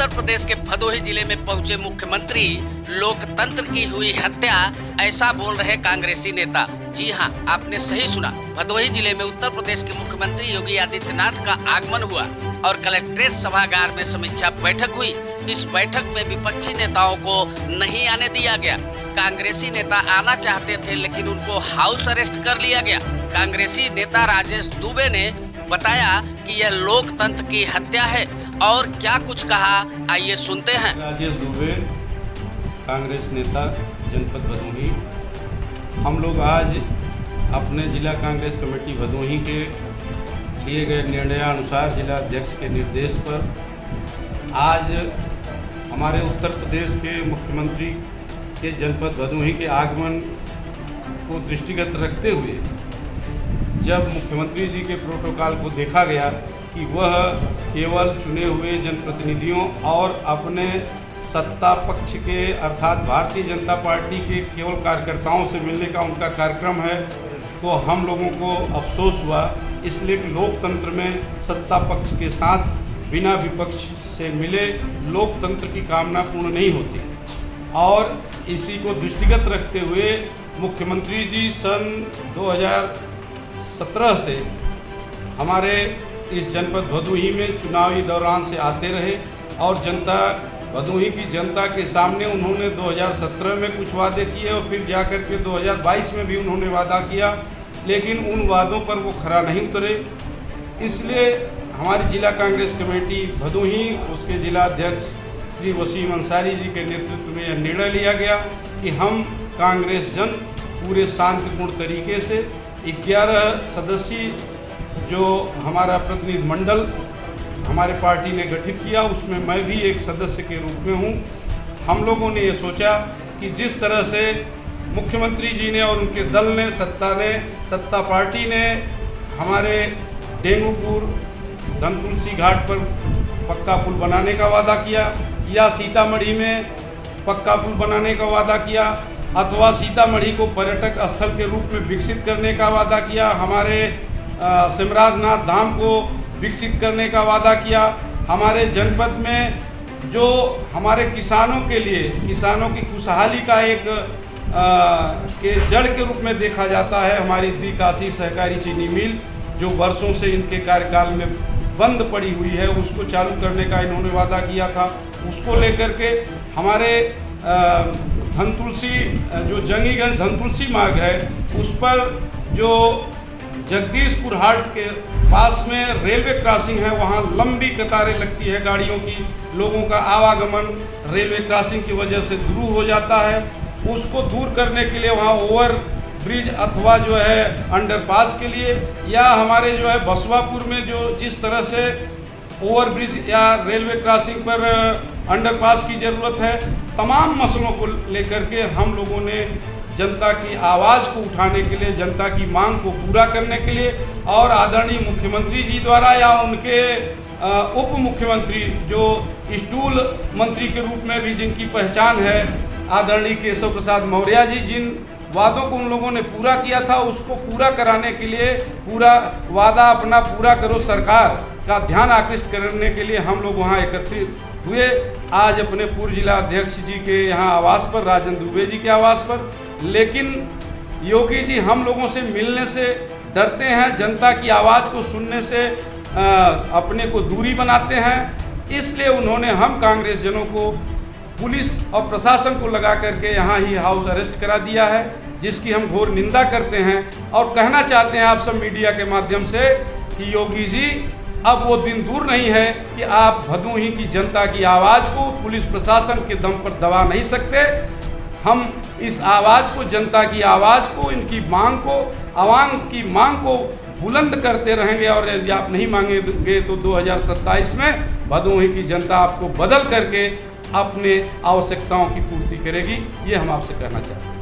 उत्तर प्रदेश के भदोही जिले में पहुंचे मुख्यमंत्री लोकतंत्र की हुई हत्या, ऐसा बोल रहे कांग्रेसी नेता। जी हां, आपने सही सुना। भदोही जिले में उत्तर प्रदेश के मुख्यमंत्री योगी आदित्यनाथ का आगमन हुआ और कलेक्ट्रेट सभागार में समीक्षा बैठक हुई। इस बैठक में विपक्षी नेताओं को नहीं आने दिया गया। कांग्रेसी नेता आना चाहते थे लेकिन उनको हाउस अरेस्ट कर लिया गया। कांग्रेसी नेता राजेश दुबे ने बताया कि यह लोकतंत्र की हत्या है और क्या कुछ कहा, आइए सुनते हैं। राजेश दुबे, कांग्रेस नेता, जनपद भदोही। हम लोग आज अपने जिला कांग्रेस कमेटी भदोही के लिए गए निर्णयानुसार जिला अध्यक्ष के निर्देश पर आज हमारे उत्तर प्रदेश के मुख्यमंत्री के जनपद भदोही के आगमन को दृष्टिगत रखते हुए जब मुख्यमंत्री जी के प्रोटोकॉल को देखा गया कि वह केवल चुने हुए जनप्रतिनिधियों और अपने सत्ता पक्ष के अर्थात भारतीय जनता पार्टी के केवल कार्यकर्ताओं से मिलने का उनका कार्यक्रम है, तो हम लोगों को अफसोस हुआ। इसलिए कि लोकतंत्र में सत्ता पक्ष के साथ बिना विपक्ष से मिले लोकतंत्र की कामना पूर्ण नहीं होती और इसी को दृष्टिगत रखते हुए मुख्यमंत्री जी सन 2017 से हमारे इस जनपद भदोही में चुनावी दौरान से आते रहे और जनता भदोही की जनता के सामने उन्होंने 2017 में कुछ वादे किए और फिर जाकर के 2022 में भी उन्होंने वादा किया, लेकिन उन वादों पर वो खरा नहीं उतरे। इसलिए हमारी जिला कांग्रेस कमेटी भदोही, उसके जिला अध्यक्ष श्री वसीम अंसारी जी के नेतृत्व में यह निर्णय लिया गया कि हम कांग्रेस जन पूरे शांतिपूर्ण तरीके से 11 सदस्यीय जो हमारा प्रतिनिधि मंडल हमारे पार्टी ने गठित किया, उसमें मैं भी एक सदस्य के रूप में हूँ। हम लोगों ने ये सोचा कि जिस तरह से मुख्यमंत्री जी ने और उनके दल ने, सत्ता पार्टी ने हमारे डेंगूपुर धनतुलसी घाट पर पक्का पुल बनाने का वादा किया या सीतामढ़ी में पक्का पुल बनाने का वादा किया अथवा सीतामढ़ी को पर्यटक स्थल के रूप में विकसित करने का वादा किया, हमारे सिमराजनाथ धाम को विकसित करने का वादा किया, हमारे जनपद में जो हमारे किसानों के लिए किसानों की खुशहाली का एक के जड़ के रूप में देखा जाता है हमारी द्विकाशी सहकारी चीनी मिल जो वर्षों से इनके कार्यकाल में बंद पड़ी हुई है, उसको चालू करने का इन्होंने वादा किया था। उसको लेकर के हमारे धनतुलसी जो जंगीगंज धनतुलसी मार्ग है उस पर जो जगदीशपुर हाट के पास में रेलवे क्रॉसिंग है, वहाँ लंबी कतारें लगती है गाड़ियों की, लोगों का आवागमन रेलवे क्रॉसिंग की वजह से दूर हो जाता है। उसको दूर करने के लिए वहाँ ओवर ब्रिज अथवा जो है अंडरपास के लिए या हमारे जो है बसवापुर में जो जिस तरह से ओवर ब्रिज या रेलवे क्रॉसिंग पर अंडरपास की ज़रूरत है, तमाम मसलों को लेकर के हम लोगों ने जनता की आवाज़ को उठाने के लिए, जनता की मांग को पूरा करने के लिए और आदरणीय मुख्यमंत्री जी द्वारा या उनके उप मुख्यमंत्री जो स्टूल मंत्री के रूप में भी जिनकी पहचान है, आदरणीय केशव प्रसाद मौर्य जी, जिन वादों को उन लोगों ने पूरा किया था उसको पूरा कराने के लिए, पूरा वादा अपना पूरा करो सरकार का ध्यान आकृष्ट करने के लिए हम लोग वहाँ एकत्रित हुए। आज अपने पूर्व जिला अध्यक्ष जी के यहाँ आवास पर, राजन दुबे जी के आवास पर, लेकिन योगी जी हम लोगों से मिलने से डरते हैं, जनता की आवाज़ को सुनने से अपने को दूरी बनाते हैं। इसलिए उन्होंने हम कांग्रेस जनों को पुलिस और प्रशासन को लगा करके यहाँ ही हाउस अरेस्ट करा दिया है, जिसकी हम घोर निंदा करते हैं और कहना चाहते हैं आप सब मीडिया के माध्यम से कि योगी जी अब वो दिन दूर नहीं है कि आप भदोही की जनता की आवाज़ को पुलिस प्रशासन के दम पर दबा नहीं सकते। हम इस आवाज़ को, जनता की आवाज़ को, इनकी मांग को, आवाम की मांग को बुलंद करते रहेंगे और यदि आप नहीं मांगेंगे तो 2027 में भदोही की जनता आपको बदल करके अपने आवश्यकताओं की पूर्ति करेगी। ये हम आपसे कहना चाहते हैं।